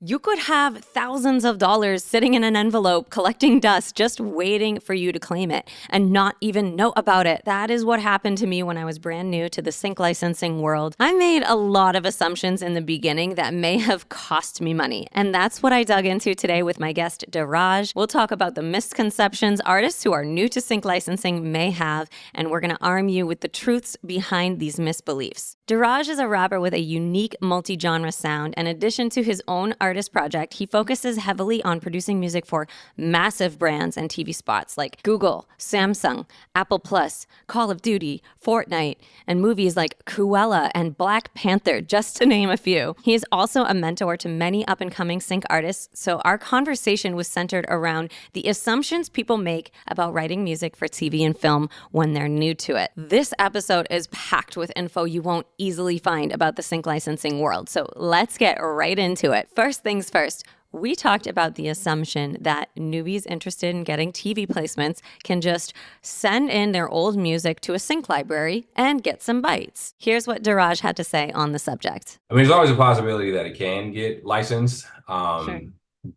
You could have thousands of dollars sitting in an envelope collecting dust just waiting for you to claim it and not even know about it. That is what happened to me when I was brand new to the sync licensing world. I made a lot of assumptions in the beginning that may have cost me money, and that's what I dug into today with my guest Deraj. We'll talk about the misconceptions artists who are new to sync licensing may have, and we're going to arm you with the truths behind these misbeliefs. Deraj is a rapper with a unique multi-genre sound. In addition to his own artist project, he focuses heavily on producing music for massive brands and TV spots like Google, Samsung, Apple Plus, Call of Duty, Fortnite, and movies like Cruella and Black Panther, just to name a few. He is also a mentor to many up-and-coming sync artists, so our conversation was centered around the assumptions people make about writing music for TV and film when they're new to it. This episode is packed with info you won't easily find about the sync licensing world, so let's get right into it. First things first, we talked about the assumption that newbies interested in getting TV placements can just send in their old music to a sync library and get some bites. Here's what Deraj had to say on the subject. I mean, there's always a possibility that it can get licensed, Sure.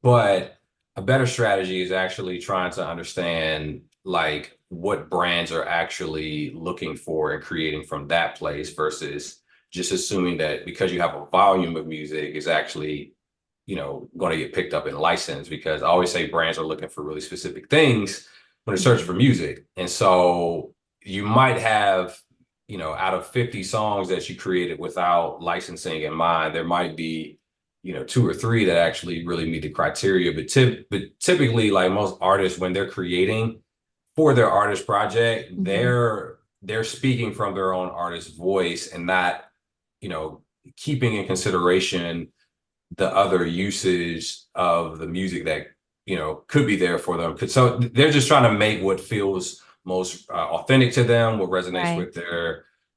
but a better strategy is actually trying to understand like what brands are actually looking for and creating from that place versus just assuming that because you have a volume of music is actually going to get picked up and licensed, because I always say brands are looking for really specific things when they're searching for music. And so you might have, out of 50 songs that you created without licensing in mind, there might be, 2 or 3 that actually really meet the criteria. But typically, like most artists, when they're creating for their artist project, they're speaking from their own artist voice and not, keeping in consideration the other usage of the music that could be there for them. So they're just trying to make what feels most authentic to them, what resonates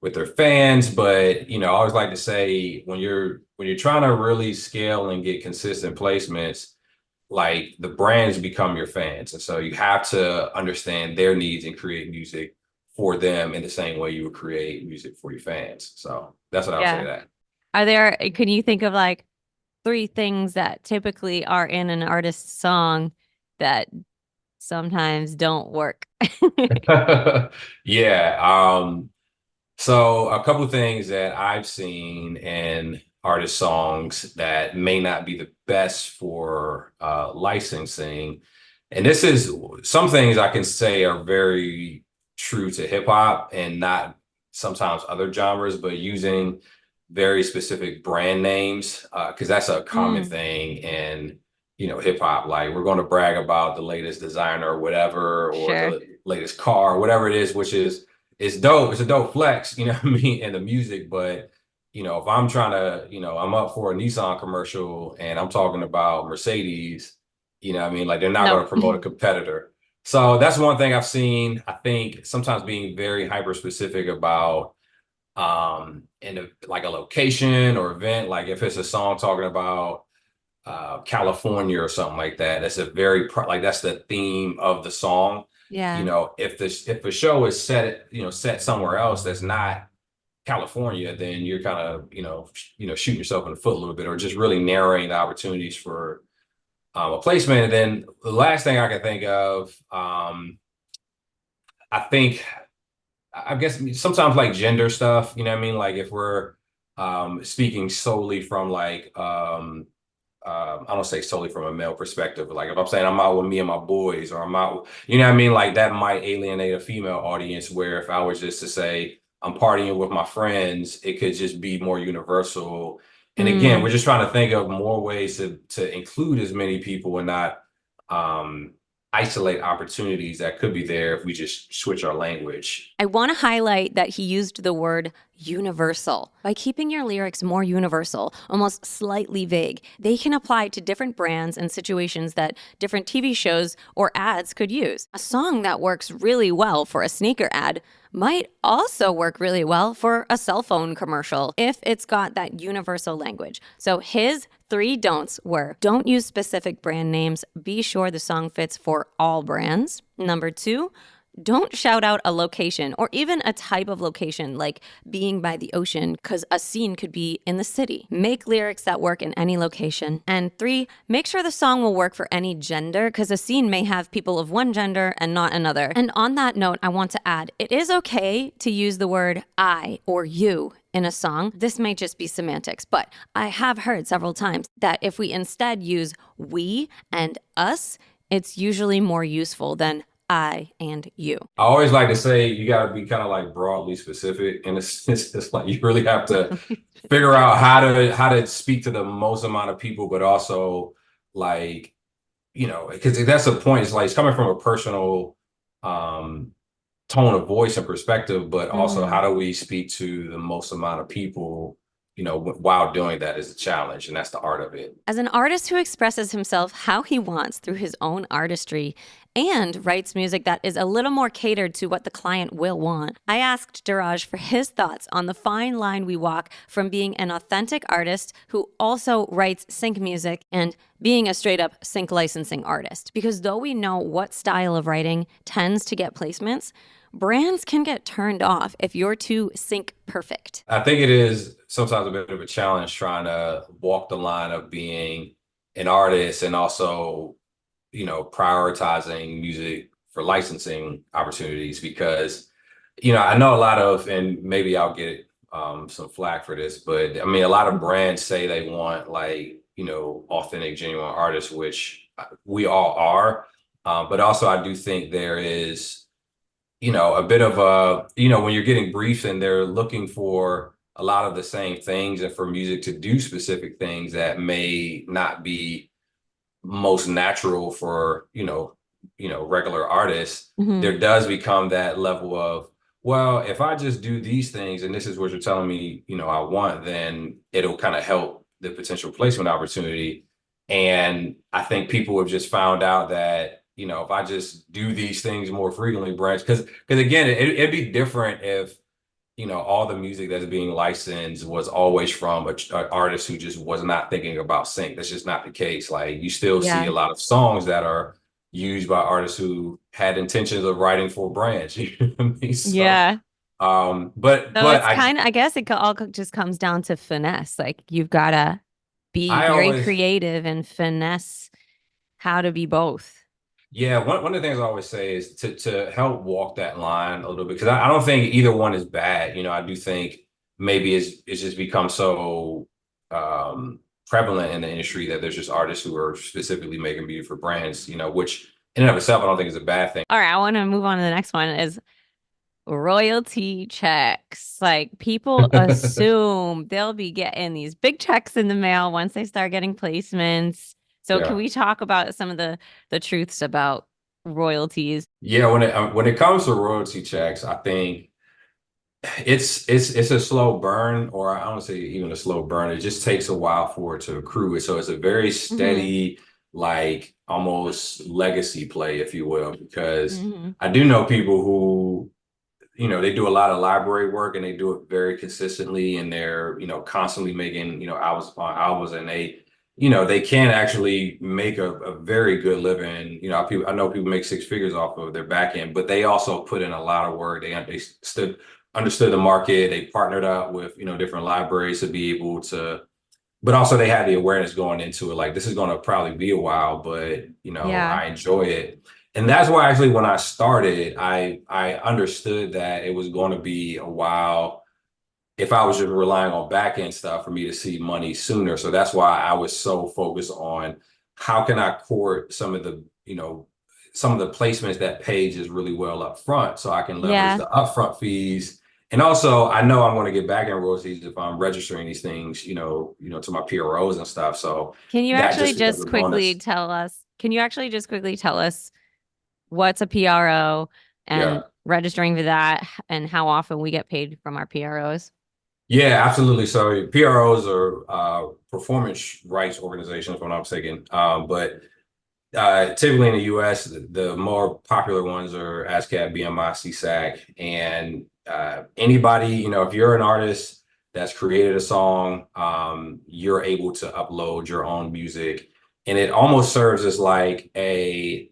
with their fans. But I always like to say when you're trying to really scale and get consistent placements, like the brands become your fans, and so you have to understand their needs and create music for them in the same way you would create music for your fans. So that's what I would say. That Can you think of like 3 things that typically are in an artist's song that sometimes don't work? Yeah. So a couple of things that I've seen in artist songs that may not be the best for licensing. And this is some things I can say are very true to hip hop and not sometimes other genres, but using very specific brand names, because that's a common thing in hip hop. Like we're going to brag about the latest designer or whatever, or the latest car, whatever it is, which is dope. It's a dope flex, what I mean, in the music. But if I'm trying to, I'm up for a Nissan commercial and I'm talking about Mercedes, what I mean, like they're not going to promote a competitor. So that's one thing I've seen. I think sometimes being very hyper specific about like a location or event, like if it's a song talking about California or something like that, that's a very like that's the theme of the song. If the show is set somewhere else that's not California, then you're kind of shooting yourself in the foot a little bit, or just really narrowing the opportunities for a placement. And then the last thing I can think of, I guess sometimes like gender stuff, what I mean? Like if we're speaking solely from like, I don't say solely from a male perspective, but like if I'm saying I'm out with me and my boys, or I'm out, what I mean? Like that might alienate a female audience, where if I was just to say I'm partying with my friends, it could just be more universal. And again, we're just trying to think of more ways to include as many people and not isolate opportunities that could be there if we just switch our language. I want to highlight that he used the word universal. By keeping your lyrics more universal, almost slightly vague, they can apply to different brands and situations that different TV shows or ads could use. A song that works really well for a sneaker ad might also work really well for a cell phone commercial if it's got that universal language. So his 3 don'ts were: don't use specific brand names. Be sure the song fits for all brands. Number 2, Don't shout out a location or even a type of location, like being by the ocean, because a scene could be in the city. Make lyrics that work in any location. And 3, make sure the song will work for any gender, because a scene may have people of one gender and not another. And on that note, I want to add, it is okay to use the word I or you in a song. This may just be semantics, but I have heard several times that if we instead use we and us, it's usually more useful than I and you. I always like to say you got to be kind of like broadly specific, and it's like you really have to figure out how to speak to the most amount of people, but also like, because that's the point. It's like it's coming from a personal tone of voice and perspective, but also how do we speak to the most amount of people, while doing that is a challenge, and that's the art of it. As an artist who expresses himself how he wants through his own artistry and writes music that is a little more catered to what the client will want, I asked Deraj for his thoughts on the fine line we walk from being an authentic artist who also writes sync music and being a straight up sync licensing artist. Because though we know what style of writing tends to get placements, brands can get turned off if you're too sync perfect. I think it is sometimes a bit of a challenge trying to walk the line of being an artist and also, prioritizing music for licensing opportunities, because, I know a lot of, and maybe I'll get some flack for this, but I mean, a lot of brands say they want like, authentic, genuine artists, which we all are. But also I do think there is, a bit of a, when you're getting briefs and they're looking for a lot of the same things and for music to do specific things that may not be most natural for, regular artists, there does become that level of, well, if I just do these things and this is what you're telling me, I want, then it'll kind of help the potential placement opportunity. And I think people have just found out that, if I just do these things more frequently, brands, because again, it'd be different if, all the music that's being licensed was always from an artist who just was not thinking about sync. That's just not the case. Like you still see a lot of songs that are used by artists who had intentions of writing for brands. You know what I mean? So, Yeah. But So it's kind of, I guess it all just comes down to finesse. Like you've got to be very creative and finesse how to be both. Yeah, one of the things I always say is to help walk that line a little bit, because I don't think either one is bad. I do think maybe it's just become so prevalent in the industry that there's just artists who are specifically making music for brands, which in and of itself I don't think is a bad thing. All right, I want to move on to the next one is royalty checks. Like people assume they'll be getting these big checks in the mail once they start getting placements. So can we talk about some of the truths about royalties? Yeah, when it comes to royalty checks, I think it's a slow burn, or I don't say even a slow burn. It just takes a while for it to accrue. So it's a very steady, like almost legacy play, if you will, because I do know people who, they do a lot of library work and they do it very consistently, and they're, constantly making, albums upon albums, and they can actually make a very good living. I know people make 6 figures off of their back end, but they also put in a lot of work. They understood the market. They partnered up with, different libraries to be able to, but also they had the awareness going into it. Like, this is going to probably be a while, but, I enjoy it. And that's why actually when I started, I understood that it was going to be a while if I was just relying on back end stuff for me to see money sooner. So that's why I was so focused on how can I court some of the, some of the placements that pays is really well up front, so I can leverage the upfront fees. And also I know I'm going to get back end royalties if I'm registering these things, to my PROs and stuff. So can you actually just quickly tell us what's a PRO and registering for that and how often we get paid from our PROs? Yeah, absolutely. So PROs are performance rights organizations, if I'm not mistaken. But typically in the US, the more popular ones are ASCAP, BMI, CSAC, and anybody, if you're an artist that's created a song, you're able to upload your own music, and it almost serves as like a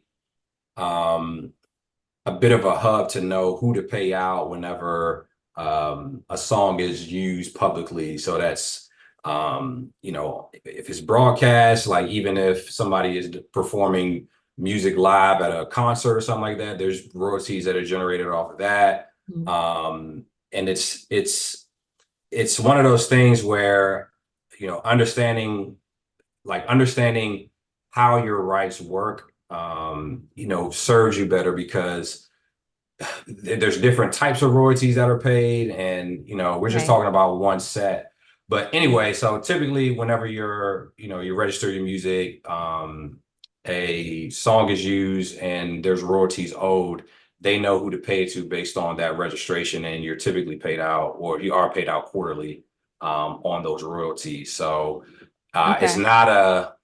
a bit of a hub to know who to pay out whenever a song is used publicly. So that's if it's broadcast, like even if somebody is performing music live at a concert or something like that, there's royalties that are generated off of that. Mhm. And it's one of those things where, understanding how your rights work, serves you better because there's different types of royalties that are paid, and we're just Right. talking about one set. But anyway, so typically whenever you register your music, a song is used and there's royalties owed, they know who to pay to based on that registration, and you're typically paid out, or you are paid out quarterly on those royalties. So it's Okay. not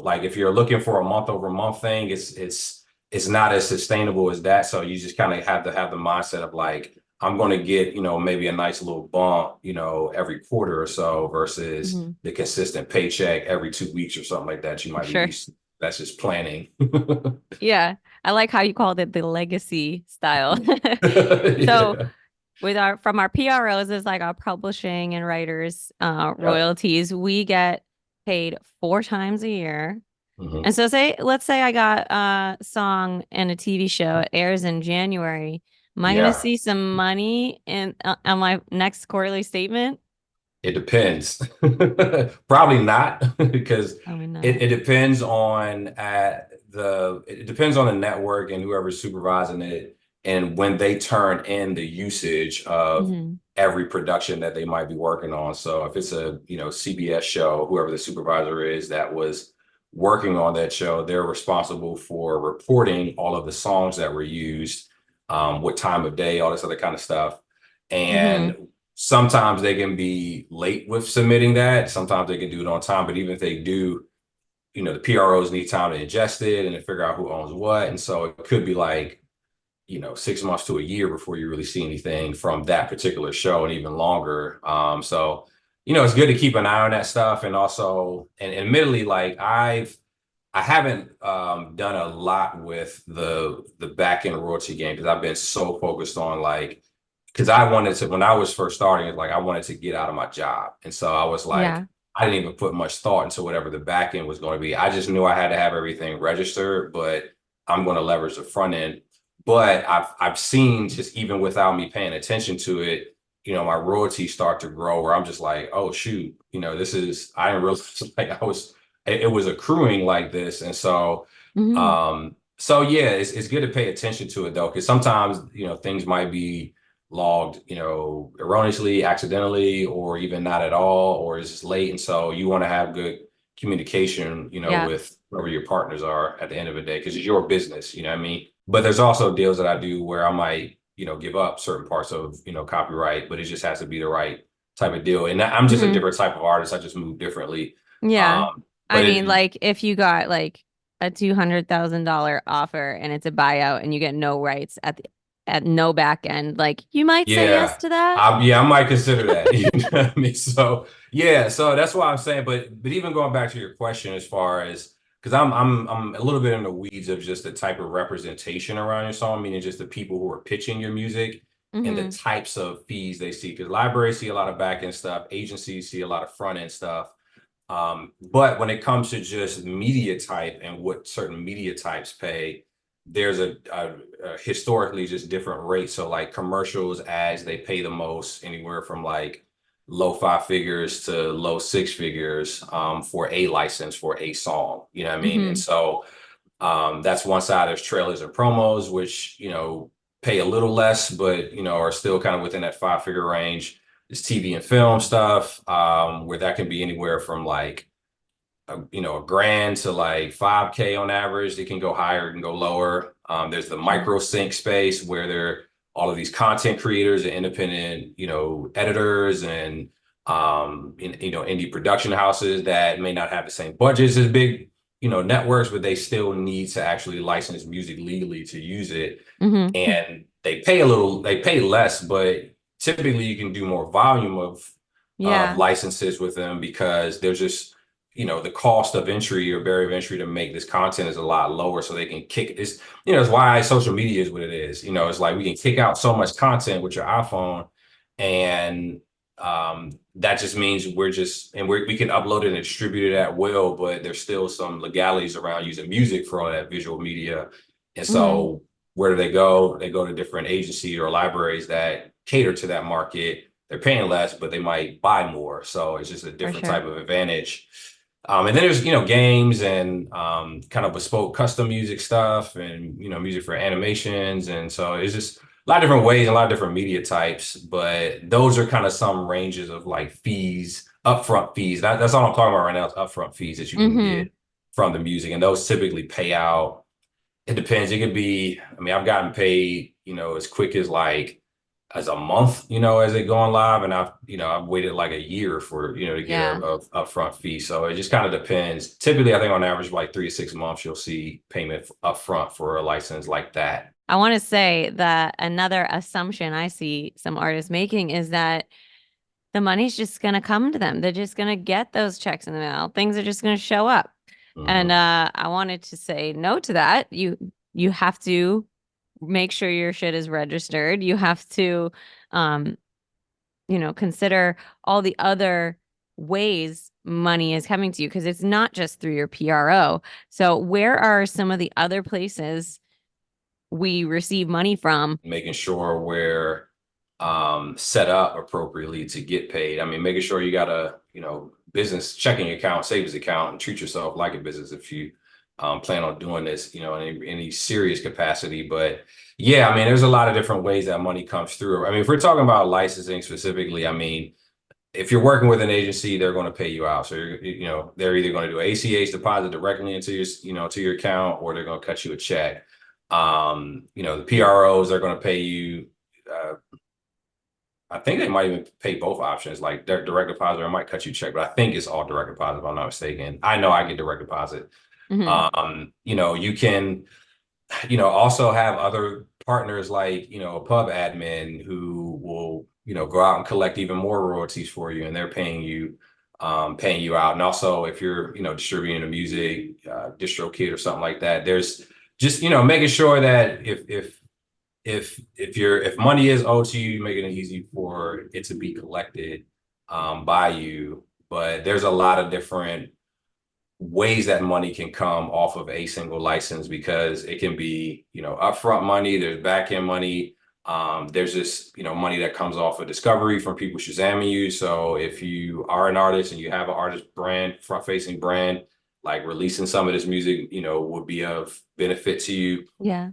like if you're looking for a month over month thing, it's not as sustainable as that. So you just kind of have to have the mindset of like, I'm going to get, maybe a nice little bump, every quarter or so versus Hmm. the consistent paycheck every 2 weeks or something like that you might be Sure. used to. That's just planning. Yeah. I like how you called it the legacy style. So Yeah. with our from our PROs is like our publishing and writers Yep. royalties, we get paid 4 times a year. Mhm. And so let's say I got a song and a TV show, it airs in January. Am I gonna Yeah. see some money in on my next quarterly statement? It depends. Probably not because Probably it, not. it depends on it depends on the network and whoever's supervising it and when they turn in the usage of Hmm. every production that they might be working on. So if it's a CBS show, whoever the supervisor is that was working on that show, they're responsible for reporting all of the songs that were used, what time of day, all this other kind of stuff. Hmm. And sometimes they can be late with submitting that. Sometimes they can do it on time, but even if they do, the PROs need time to ingest it and to figure out who owns what. And so it could be like, 6 months to a year before you really see anything from that particular show and even longer. So, it's good to keep an eye on that stuff. And also, and admittedly, like I haven't done a lot with the back end royalty game because I've been so focused on like because I wanted to when I was first starting it like I wanted to get out of my job, and so I was like Yeah. I didn't even put much thought into whatever the back end was going to be. I just knew I had to have everything registered, but I'm going to leverage the front end. But I've seen just even without me paying attention to it, my royalties start to grow where I'm just like, oh shoot, this is I didn't realize like it was accruing like this. And Hmm. so yeah, it's good to pay attention to it though, because sometimes, things might be logged, erroneously, accidentally, or even not at all, or it's just late. And so you want to have good communication, Yeah. with whoever your partners are at the end of the day, because it's your business, you know what I mean? But there's also deals that I do where I might, give up certain parts of, copyright, but it just has to be the right type of deal. And I'm just a Hmm. different type of artist. I just move differently. Yeah. But I mean, it, like if you got like a $200,000 offer and it's a buyout and you get no rights at no back end, like you might say yes Yeah. to that. I might consider that. You know what I mean? So yeah, so that's why I'm saying, but even going back to your question as far as because I'm a little bit in the weeds of just the type of representation around your song, meaning just the people who are pitching your music and the Hmm. types of fees they see. Because libraries see a lot of back end stuff, agencies see a lot of front end stuff. But when it comes to just media type and what certain media types pay, there's a historically just different rates. So like commercials, ads, they pay the most, anywhere from like low five figures to low six figures for a license for a song. You know what I mean? And Hmm. so that's one side. There's trailers and promos, which pay a little less, but are still kind of within that five-figure range. There's TV and film stuff, where that can be anywhere from like a grand to like 5K on average. It can go higher, it can go lower. There's the Sure. micro sync space where there all of these content creators and independent, editors and indie production houses that may not have the same budgets as big, networks, but they still need to actually license music legally to use it. Hmm. And they pay less, but typically you can do more volume of Yeah. licenses with them because there's just the cost of entry or barrier of entry to make this content is a lot lower, so they can kick this. It's why social media is what it is. It's like we can kick out so much content with your iPhone, and that just means we can upload it and distribute it at will, but there's still some legalities around using music for all that visual media. And so where do they go? They go to different agencies or libraries that cater to that market. They're paying less, but they might buy more. So it's just a different type of advantage. And then there's, games and kind of bespoke custom music stuff and, music for animations. And so it's just a lot of different ways, and a lot of different media types. But those are kind of some ranges of like fees, upfront fees. That's all I'm talking about right now is upfront fees that you can get from the music. And those typically pay out. It depends. It could be, I've gotten paid, as quick as as a month, as it going live. And I've waited like a year for, to get a upfront fee. So it just kind of depends. Typically, I think on average, like 3 to 6 months, you'll see payment upfront for a license like that. I want to say that another assumption I see some artists making is that the money's just going to come to them. They're just going to get those checks in the mail. Things are just going to show up. And I wanted to say no to that. You have to make sure your shit is registered. You have to, consider all the other ways money is coming to you, because it's not just through your PRO. So where are some of the other places we receive money from? Making sure we're set up appropriately to get paid. Making sure you got a, business checking account, savings account, and treat yourself like a business if you plan on doing this, in any serious capacity. But yeah, there's a lot of different ways that money comes through. If we're talking about licensing specifically, if you're working with an agency, they're going to pay you out. So they're either going to do an ACH deposit directly into your, to your account, or they're going to cut you a check. The PROs are going to pay you. I think they might even pay both options, like direct deposit, or might cut you a check, but I think it's all direct deposit if I'm not mistaken. I know I get direct deposit. You can, also have other partners like, a pub admin who will, go out and collect even more royalties for you, and they're paying you out. And also if you're, distributing the music, DistroKid or something like that, there's just, making sure that if money is owed to you, making it easy for it to be collected by you. But there's a lot of different ways that money can come off of a single license, because it can be, upfront money, there's back end money. There's this, money that comes off of discovery from people Shazamming you. So if you are an artist and you have an artist brand, front facing brand, like releasing some of this music, would be of benefit to you. Yeah.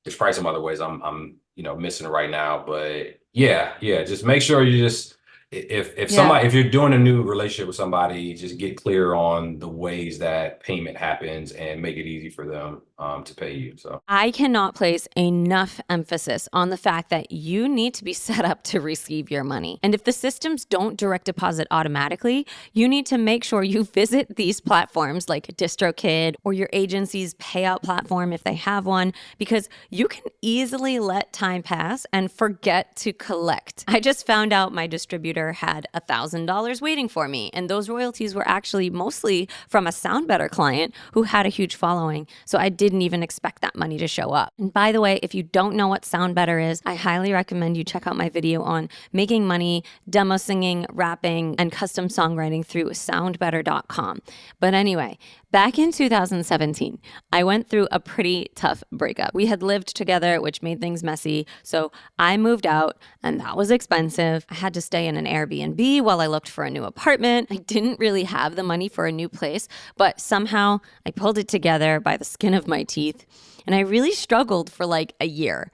There's probably some other ways I'm missing right now, but yeah, just make sure you just, if you're doing a new relationship with somebody, just get clear on the ways that payment happens and make it easy for them to pay you. So I cannot place enough emphasis on the fact that you need to be set up to receive your money. And if the systems don't direct deposit automatically, you need to make sure you visit these platforms like DistroKid or your agency's payout platform if they have one, because you can easily let time pass and forget to collect. I just found out my distributor had $1,000 waiting for me, and those royalties were actually mostly from a SoundBetter client who had a huge following, so I didn't even expect that money to show up. And by the way, if you don't know what SoundBetter is, I highly recommend you check out my video on making money, demo singing, rapping, and custom songwriting through soundbetter.com. But anyway, back in 2017, I went through a pretty tough breakup. We had lived together, which made things messy, so I moved out, and that was expensive. I had to stay in an Airbnb while I looked for a new apartment. I didn't really have the money for a new place, but somehow I pulled it together by the skin of my teeth, and I really struggled for like a year.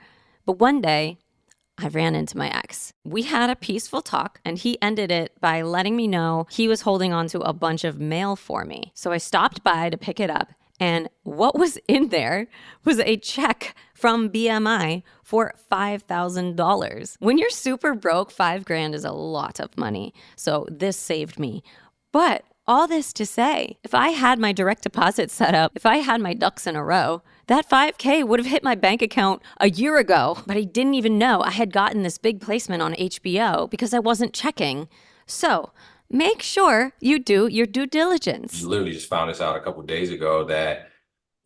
But one day, I ran into my ex. We had a peaceful talk, and he ended it by letting me know he was holding on to a bunch of mail for me. So I stopped by to pick it up, and what was in there was a check from BMI for $5,000. When you're super broke, $5,000 is a lot of money. So this saved me. But all this to say, if I had my direct deposit set up, if I had my ducks in a row, that $5,000 would have hit my bank account a year ago. But I didn't even know I had gotten this big placement on HBO because I wasn't checking. So make sure you do your due diligence. Literally just found this out a couple of days ago that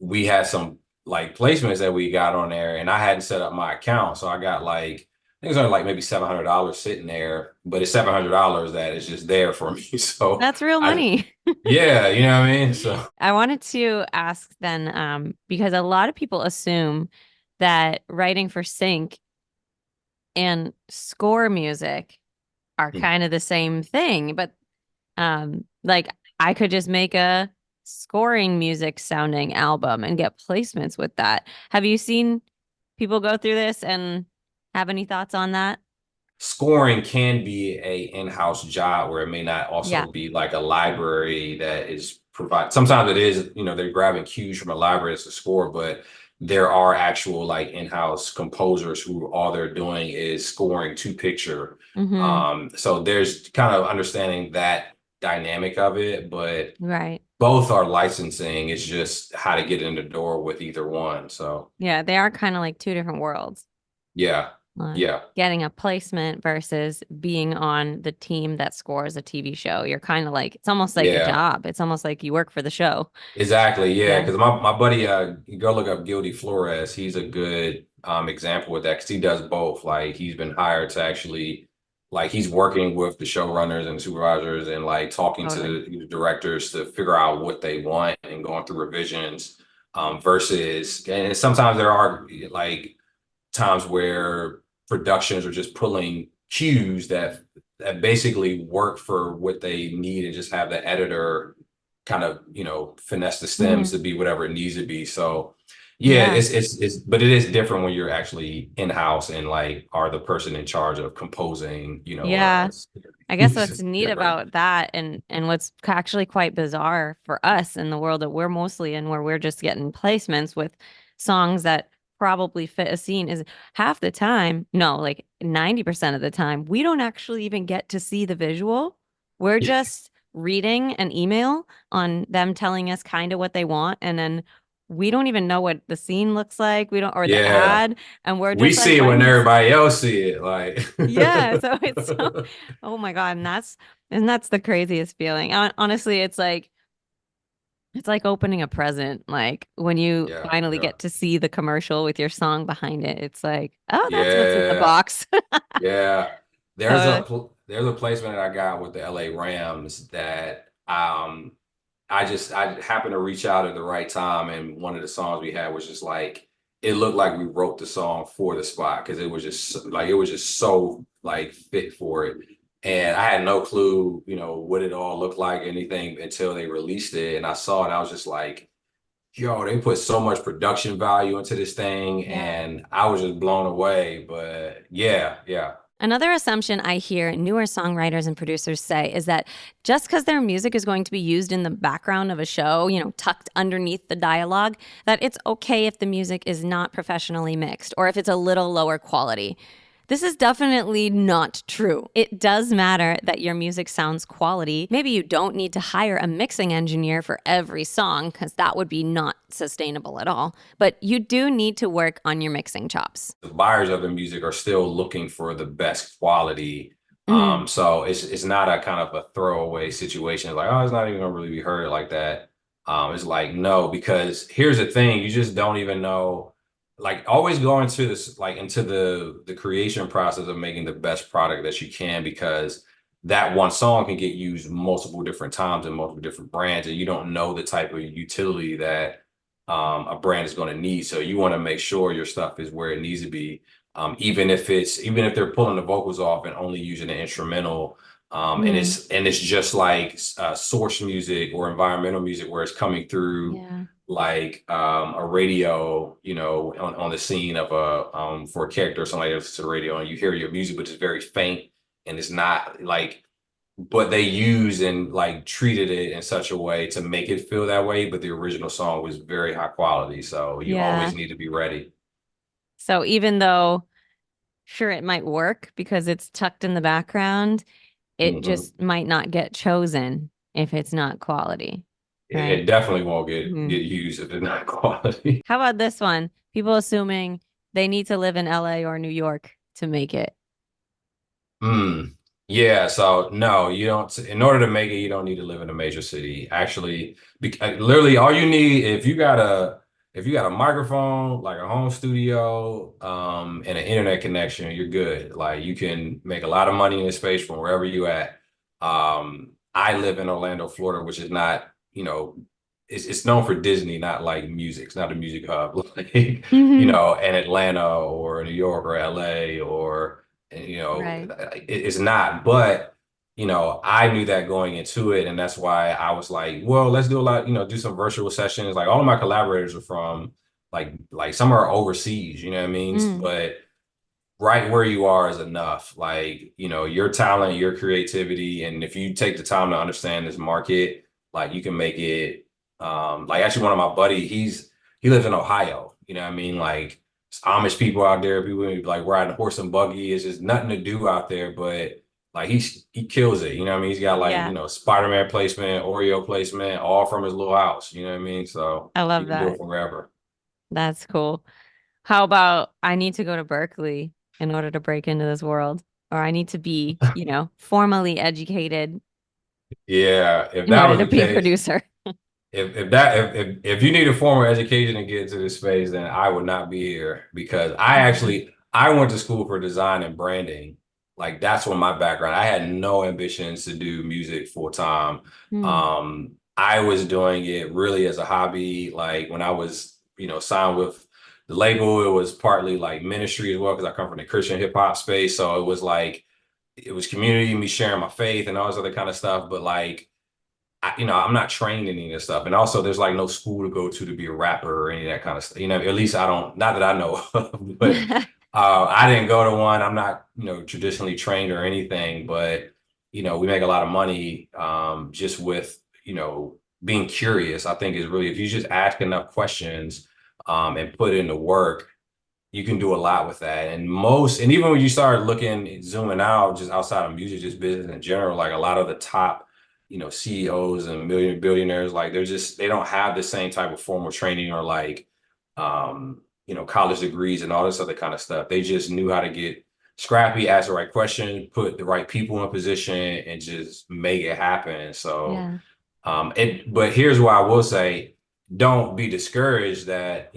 we had some like placements that we got on there, and I hadn't set up my account, so I got like I think it's only like maybe $700 sitting there, but it's $700 that is just there for me. So That's real I, money. yeah, you know what I mean. So I wanted to ask then, because a lot of people assume that writing for sync and score music are kind of the same thing, but like I could just make a scoring music sounding album and get placements with that. Have you seen people go through this and have any thoughts on that? scoring can be a in-house job where it may not Yeah. also be like a library that is provide. Sometimes it is, you know, they're grabbing cues from a library as a score, but there are actual like in-house composers who all they're doing is scoring to picture. Mm-hmm. So there's kind of understanding that dynamic of it, but Right. both are licensing. It's just how to get in the door with either one. So Yeah, they are kind of like two different worlds. yeah, yeah, Getting a placement versus being on the team that scores a TV show. You're kind of like, it's almost like a yeah. job. It's almost like you work for the show. Exactly, yeah. Yeah. Because my buddy, you go look up Guilty Flores. He's a good example with that because he does both. Like he's been hired to actually, like he's working with the showrunners and supervisors and like talking to Totally. the directors to figure out what they want and going through revisions. Versus, and sometimes there are like times where productions are just pulling cues that basically work for what they need and just have the editor kind of, you know, finesse the stems Hmm. to be whatever it needs to be. So yeah, Yeah. it's but it is different when you're actually in-house and like are the person in charge of composing, you know, Yeah. I guess it's what's just neat different. about that and what's actually quite bizarre for us in the world that we're mostly in, where we're just getting placements with songs that probably fit a scene, is half the time, no, like 90% of the time, we don't actually even get to see the visual. We're just reading an email on them telling us kind of what they want, and then we don't even know what the scene looks like. We don't, or the Yeah. ad, and we're We just like see it when writing this. everybody else see it. Like Yeah, so it's so, oh my God, and that's the craziest feeling. Honestly, it's like opening a present. Like when you yeah, finally yeah. get to see the commercial with your song behind it, it's like, oh, that's what's in the Yeah. box. Yeah. So, There's a placement that I got with the LA Rams that I happened to reach out at the right time, and one of the songs we had was just like it looked like we wrote the song for the spot because it was just so like fit for it. And I had no clue, you know, what it all looked like, anything until they released it. And I saw it, I was just like, yo, they put so much production value into this thing, yeah. and I was just blown away. But yeah, yeah. Another assumption I hear newer songwriters and producers say is that just because their music is going to be used in the background of a show, tucked underneath the dialogue, that it's okay if the music is not professionally mixed or if it's a little lower quality. This is definitely not true. It does matter that your music sounds quality. Maybe you don't need to hire a mixing engineer for every song because that would be not sustainable at all. But you do need to work on your mixing chops. The buyers of the music are still looking for the best quality. Mhm. So it's not a kind of a throwaway situation. It's like, oh, it's not even gonna really be heard like that. It's like, no, because here's the thing, you just don't even know. Like always go into this, like into the creation process of making the best product that you can, because that one song can get used multiple different times in multiple different brands, and you don't know the type of utility that a brand is going to need. So you want to make sure your stuff is where it needs to be, even if they're pulling the vocals off and only using the instrumental, Mhm. and it's just like source music or environmental music where it's coming through Yeah. like a radio, you know, on the scene of a for a character or somebody else to the radio, and you hear your music, but it's very faint and it's not like but they used and like treated it in such a way to make it feel that way. But the original song was very high quality. So you Yeah. always need to be ready. So even though, sure, it might work because it's tucked in the background, it Mhm. just might not get chosen if it's not quality, It right? definitely won't Mhm. get used if it's not quality. How about this one? People assuming they need to live in LA or New York to make it. Mm. Yeah, so no, you don't. In order to make it, you don't need to live in a major city. Actually, literally, all you need if you got a microphone, like a home studio, and an internet connection, you're good. Like you can make a lot of money in this space from wherever you at. I live in Orlando, Florida, which is not, it's known for Disney, not like music. It's not a music hub, like Hmm. in Atlanta or New York or LA or Right. it's not, but I knew that going into it, and that's why I was like, well, let's do a lot, do some virtual sessions. Like all of my collaborators are from like some are overseas, you know what I mean? Mm. But right where you are is enough. Like, your talent, your creativity, and if you take the time to understand this market, like you can make it. Like actually one of my buddy, he lives in Ohio, you know what I mean? Like it's Amish people out there, people like riding horse and buggy. It's just nothing to do out there, but like he kills it, you know what I mean? He's got like, Yeah, Spider-Man placement, Oreo placement, all from his little house, you know what I mean? So I you love can do it that. from wherever. That's cool. How about I need to go to Berkeley in order to break into this world, or I need to be, formally educated Yeah, if in that order was to the be a case, producer. if you need a formal education to get into this space, then I would not be here because Yeah. I went to school for design and branding. Like that's what my background. I had no ambitions to do music full time. Hmm. I was doing it really as a hobby. Like when I was, signed with the label, it was partly like ministry as well because I come from the Christian hip hop space. So it was like it was community, me sharing my faith and all this other kind of stuff. But like I'm not trained in any of this stuff. And also there's like no school to go to be a rapper or any of that kind of stuff. At least I don't, not that I know of, but I didn't go to one. I'm not, traditionally trained or anything, but we make a lot of money just with, being curious. I think is really, if you just ask enough questions and put in the work, you can do a lot with that. And even when you start looking, zooming out, just outside of music, just business in general, like a lot of the top, CEOs and billionaires, like they don't have the same type of formal training or like, college degrees and all this other kind of stuff. They just knew how to get scrappy, ask the right question, put the right people in position and just make it happen. So, Yeah. but here's what I will say, don't be discouraged that,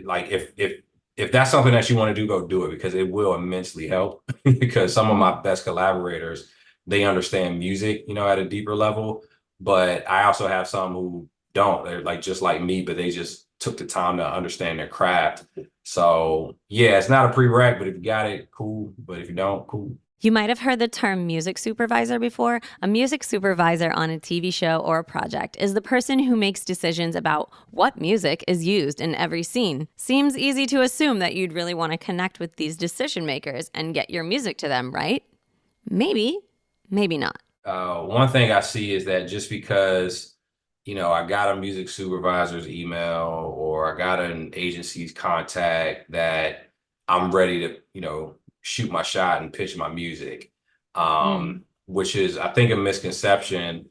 like if that's something that you want to do, go do it because it will immensely help. Because some of Mhm. my best collaborators, they understand music, at a deeper level. But I also have some who don't. They're like just like me, but they just took the time to understand their craft. So yeah, it's not a prereq, but if you got it, cool. But if you don't, cool. You might have heard the term music supervisor before. A music supervisor on a TV show or a project is the person who makes decisions about what music is used in every scene. Seems easy to assume that you'd really want to connect with these decision makers and get your music to them, right? Maybe, maybe not. One thing I see is that just because, I got a music supervisor's email or I got an agency's contact that I'm ready to, shoot my shot and pitch my music. Mm. Which is, I think, a misconception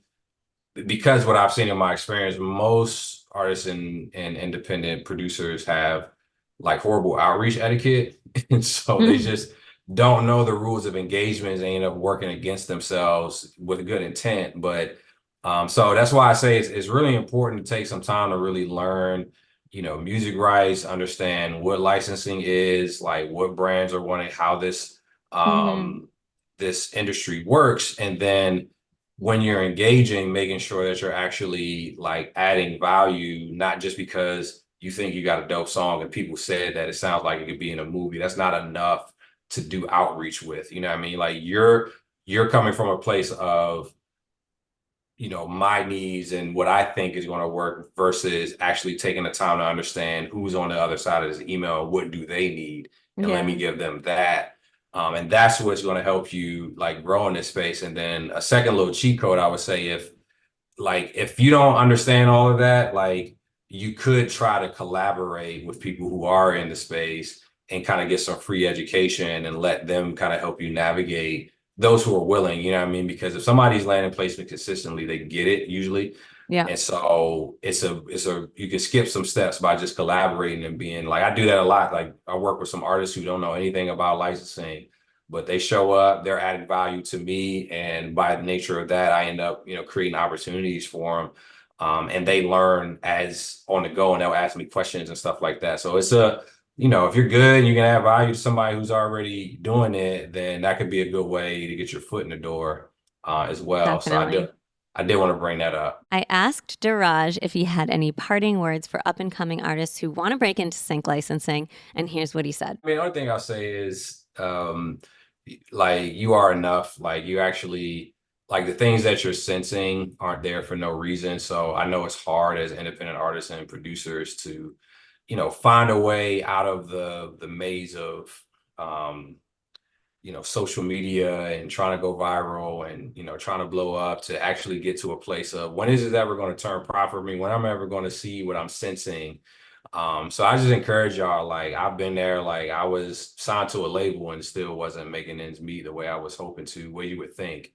because what I've seen in my experience, most artists and independent producers have like horrible outreach etiquette. And so they just don't know the rules of engagement. They end up working against themselves with a good intent. But so that's why I say it's really important to take some time to really learn, music rights, understand what licensing is, like what brands are wanting, how Mhm. this industry works, and then when you're engaging, making sure that you're actually like adding value, not just because you think you got a dope song and people said that it sounds like it could be in a movie. That's not enough to do outreach with. You know what I mean? Like you're coming from a place of, my needs and what I think is going to work versus actually taking the time to understand who's on the other side of this email, what do they need, and let me Yeah. give them that. And that's what's going to help you like grow in this space. And then a second little cheat code, I would say, if you don't understand all of that, like you could try to collaborate with people who are in the space and kind of get some free education and let them kind of help you navigate those who are willing, you know what I mean? Because if somebody's landing placement consistently, they get it usually. Yeah. And so it's a you can skip some steps by just collaborating and being like I do that a lot. Like I work with some artists who don't know anything about licensing, but they show up, they're adding value to me. And by the nature of that, I end up, creating opportunities for them. And they learn as on the go, and they'll ask me questions and stuff like that. So it's if you're good and you can add value to somebody who's already doing it, then that could be a good way to get your foot in the door as well. Definitely. So I did want to bring that up. I asked Deraj if he had any parting words for up-and-coming artists who want to break into sync licensing, and here's what he said. I mean, the only thing I'll say is, like, you are enough. Like, you actually, like, the things that you're sensing aren't there for no reason. So I know it's hard as independent artists and producers to, find a way out of the maze of, social media and trying to go viral and, trying to blow up to actually get to a place of when is it ever going to turn profit for me? When I'm ever going to see what I'm sensing? So I just encourage y'all, like, I've been there, like, I was signed to a label and still wasn't making ends meet the way I was hoping to, what you would think.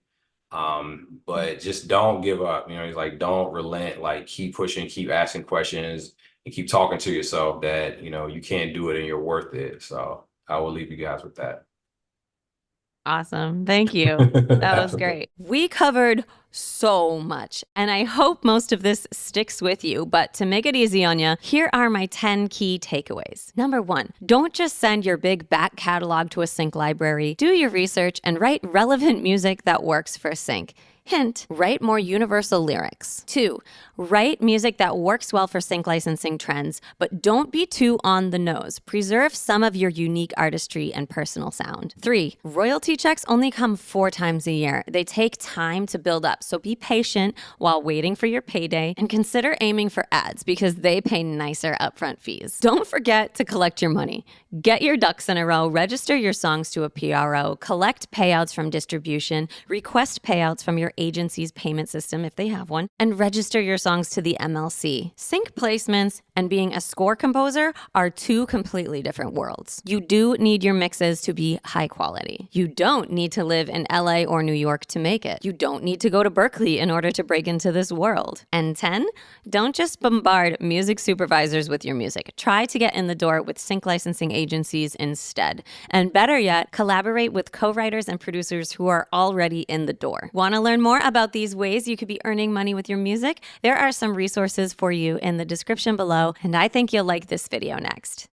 But just don't give up, like, don't relent, like, keep pushing, keep asking questions, and keep talking to yourself that, you can't do it and you're worth it. So I will leave you guys with that. Awesome. Thank you. That was great. We covered so much, and I hope most of this sticks with you. But to make it easy on you, here are my 10 key takeaways. Number 1, don't just send your big back catalog to a sync library. Do your research and write relevant music that works for sync. Hint, write more universal lyrics. 2, write music that works well for sync licensing trends, but don't be too on the nose. Preserve some of your unique artistry and personal sound. 3, royalty checks only come 4 times a year. They take time to build up, so be patient while waiting for your payday and consider aiming for ads because they pay nicer upfront fees. Don't forget to collect your money. Get your ducks in a row, register your songs to a PRO, collect payouts from distribution, request payouts from your agency's payment system if they have one, and register your songs to the MLC. Sync placements and being a score composer are 2 completely different worlds. You do need your mixes to be high quality. You don't need to live in LA or New York to make it. You don't need to go to Berkeley in order to break into this world. And 10, don't just bombard music supervisors with your music. Try to get in the door with sync licensing agencies instead. And better yet, collaborate with co-writers and producers who are already in the door. Want to learn more about these ways you could be earning money with your music? There are some resources for you in the description below, and I think you'll like this video next.